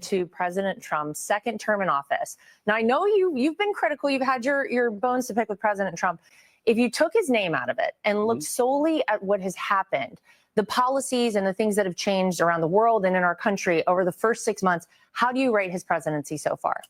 to President Trump's second term in office. Now, I know you've been critical. You've had your bones to pick with President Trump. If you took his name out of it and looked solely at what has happened, the policies and the things that have changed around the world and in our country over the first 6 months, how do you rate his presidency so far?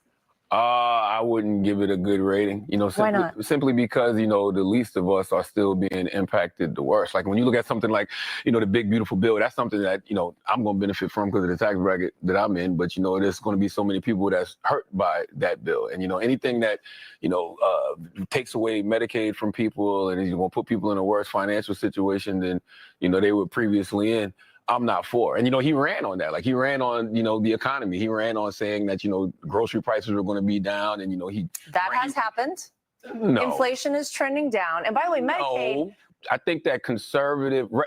I wouldn't give it a good rating, Why not? simply because, the least of us are still being impacted the worst. Like when you look at something like, the big, beautiful bill, that's something that, I'm going to benefit from because of the tax bracket that I'm in. But, there's going to be so many people that's hurt by that bill. And, anything that, takes away Medicaid from people and is going to put people in a worse financial situation than, they were previously in. I'm not for. And, he ran on that. Like he ran on, the economy. He ran on saying that, grocery prices were going to be down. And, That has happened. No. Inflation is trending down. And by the way, Medicaid. No. I think that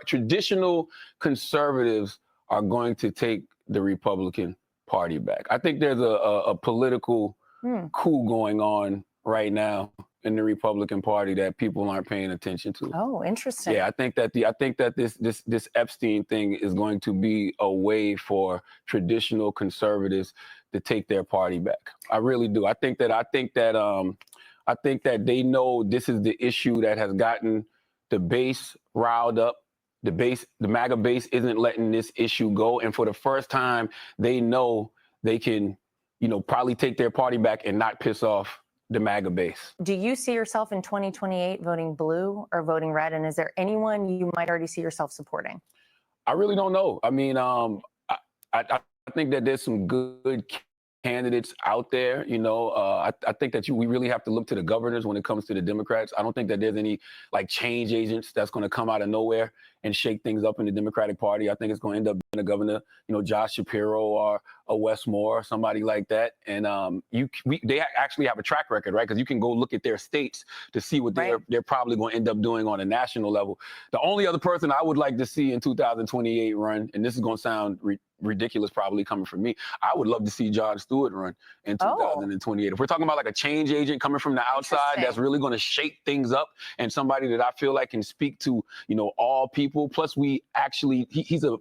traditional conservatives are going to take the Republican Party back. I think there's a political coup going on right now in the Republican Party that people aren't paying attention to. Oh, interesting. Yeah, I think that this Epstein thing is going to be a way for traditional conservatives to take their party back. I really do. I think that they know this is the issue that has gotten the base riled up. The MAGA base isn't letting this issue go, and for the first time, they know they can, probably take their party back and not piss off the MAGA base. Do you see yourself in 2028 voting blue or voting red? And is there anyone you might already see yourself supporting? I really don't know. I mean, I think that there's some good candidates out there. I think that we really have to look to the governors when it comes to the Democrats. I don't think that there's any change agents that's going to come out of nowhere and shake things up in the Democratic Party. I think it's going to end up being a governor, Josh Shapiro or a Wes Moore, somebody like that. And they actually have a track record, right? Because you can go look at their states to see what they're probably going to end up doing on a national level. The only other person I would like to see in 2028 run, and this is going to sound ridiculous probably coming from me, I would love to see Jon Stewart run in 2028. If we're talking about a change agent coming from the outside that's really going to shake things up, and somebody that I feel like can speak to, all people. Plus, he's a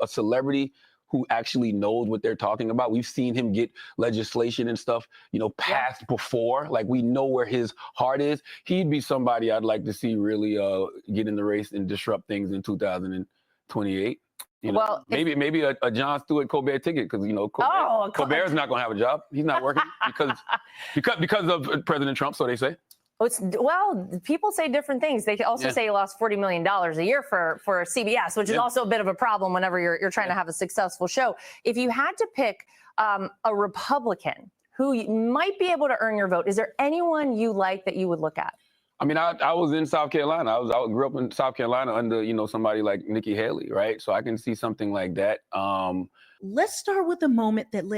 celebrity who actually knows what they're talking about. We've seen him get legislation and stuff, passed before. Like, we know where his heart is. He'd be somebody I'd like to see really get in the race and disrupt things in 2028. Well, maybe a Jon Stewart Colbert ticket, because Colbert's not going to have a job. He's not working because of President Trump, so they say. Well, people say different things. They also say he lost $40 million a year for CBS, which is also a bit of a problem whenever you're trying to have a successful show. If you had to pick a Republican who might be able to earn your vote, is there anyone you like that you would look at? I mean, I was in South Carolina. I grew up in South Carolina under, somebody like Nikki Haley, right? So I can see something like that. Let's start with a moment that led